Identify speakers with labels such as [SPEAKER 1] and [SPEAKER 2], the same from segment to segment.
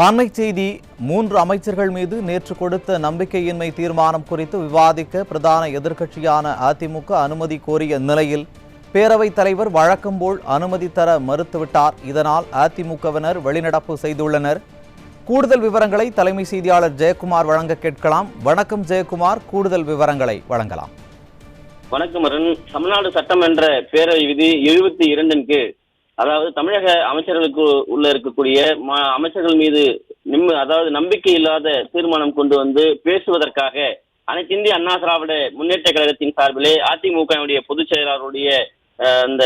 [SPEAKER 1] அண்மை செய்தி. 3 அமைச்சர்கள் மீது நேற்று கொடுத்த நம்பிக்கையின்மை தீர்மானம் குறித்து விவாதிக்க பிரதான எதிர்க்கட்சியான அதிமுக அனுமதி கோரிய நிலையில் பேரவைத் தலைவர் வழக்கம் போல் அனுமதி தர மறுத்துவிட்டார். இதனால் அதிமுகவினர் வெளிநடப்பு செய்துள்ளனர். கூடுதல் விவரங்களை தலைமை செய்தியாளர் ஜெயக்குமார் வழங்க கேட்கலாம். வணக்கம் ஜெயக்குமார், கூடுதல் விவரங்களை வழங்கலாம்.
[SPEAKER 2] வணக்கம் அருண். தமிழ்நாடு சட்டமன்ற பேரவை விதி 72-ன் கீழ், அதாவது தமிழக அமைச்சர்களுக்கு உள்ள இருக்கக்கூடிய அமைச்சர்கள் மீது அதாவது நம்பிக்கை இல்லாத தீர்மானம் கொண்டு வந்து பேசுவதற்காக அனைத்து இந்திய அண்ணா திராவிட முன்னேற்ற கழகத்தின் சார்பிலே அதிமுகவுடைய பொதுச் செயலாளருடைய அந்த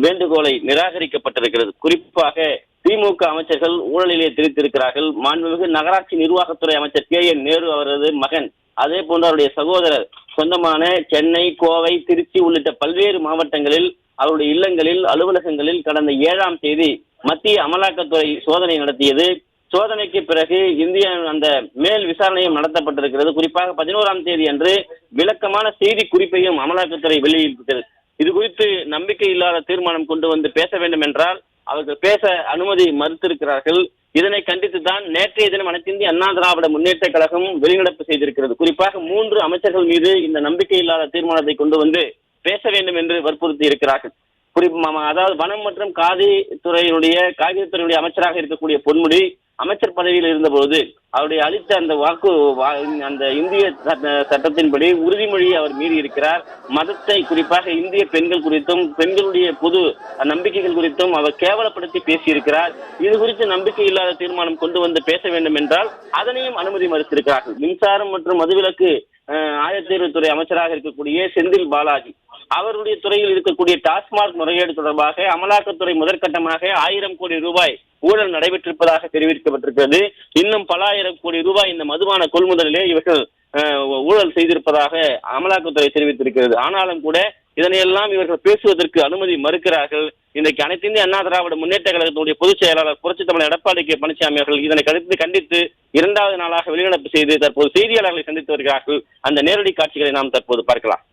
[SPEAKER 2] வேண்டுகோளை நிராகரிக்கப்பட்டிருக்கிறது. குறிப்பாக திமுக அமைச்சர்கள் ஊழலிலே திரித்திருக்கிறார்கள். மாண்புமிகு நகராட்சி நிர்வாகத்துறை அமைச்சர் KN நேரு அவரது மகன், அதே போன்று அவருடைய சகோதரர் சொந்தமான சென்னை, கோவை, திருச்சி உள்ளிட்ட பல்வேறு மாவட்டங்களில் அவருடைய இல்லங்களில், அலுவலகங்களில் கடந்த 7ஆம் தேதி மத்திய அமலாக்கத்துறை சோதனை நடத்தியது. சோதனைக்கு பிறகு இந்திய அந்த மேல் விசாரணையும் நடத்தப்பட்டிருக்கிறது. குறிப்பாக 11ஆம் தேதி அன்று விளக்கமான செய்தி குறிப்பையும் அமலாக்கத்துறை வெளியிட்டிருக்கிறது. இது குறித்து நம்பிக்கை இல்லாத தீர்மானம் கொண்டு வந்து பேச வேண்டும் என்றால் அவர்கள் பேச அனுமதி மறுத்திருக்கிறார்கள். இதனை கண்டித்து தான் நேற்றைய தினம் அனைத்து இந்திய அண்ணா திராவிட முன்னேற்ற கழகம் வெளிநடப்பு செய்திருக்கிறது. குறிப்பாக 3 அமைச்சர்கள் மீது இந்த நம்பிக்கை இல்லாத தீர்மானத்தை கொண்டு வந்து பேச வேண்டும் என்று வற்புறுத்தி இருக்கிறார்கள். அதாவது வனம் மற்றும் காகிதத்துறையுடைய அமைச்சராக இருக்கக்கூடிய பொன்முடி அமைச்சர் பதவியில் இருந்தபோது அவருடைய அளித்த அந்த அந்த இந்திய சட்டத்தின்படி உறுதிமொழி அவர் மீறி இருக்கிறார். மதத்தை, குறிப்பாக இந்திய பெண்கள் குறித்தும் பெண்களுடைய பொது நம்பிக்கைகள் குறித்தும் அவர் கேவலப்படுத்தி பேசியிருக்கிறார். இது குறித்து நம்பிக்கை இல்லாத தீர்மானம் கொண்டு வந்து பேச வேண்டும் என்றால் அதனையும் அனுமதி மறுத்திருக்கிறார்கள். மின்சாரம் மற்றும் மதுவிலக்கு ஆயத்தீர்வுத்துறை அமைச்சராக இருக்கக்கூடிய செந்தில் பாலாஜி, அவருடைய துறையில் இருக்கக்கூடிய டாஸ்மாக் முறைகேடு தொடர்பாக அமலாக்கத்துறை முதற்கட்டமாக 1000 கோடி ரூபாய் ஊழல் நடைபெற்றிருப்பதாக தெரிவிக்கப்பட்டிருக்கிறது. இன்னும் பல 1000 கோடி ரூபாய் இந்த மதுபான கொள்முதலிலே இவர்கள் ஊழல் செய்திருப்பதாக அமலாக்கத்துறை தெரிவித்திருக்கிறது. ஆனாலும் கூட இதனையெல்லாம் இவர்கள் பேசுவதற்கு அனுமதி மறுக்கிறார்கள். இன்றைக்கு அனைத்து இந்திய அண்ணா திராவிட முன்னேற்ற கழகத்துடைய பொதுச் செயலாளர் புரட்சித் தமிழர் எடப்பாடி பழனிசாமி அவர்கள் இதனை கண்டித்து 2வது நாளாக வெளிநடப்பு செய்து தற்போது செய்தியாளர்களை சந்தித்து வருகிறார்கள். அந்த நேரடி காட்சிகளை நாம் தற்போது பார்க்கலாம்.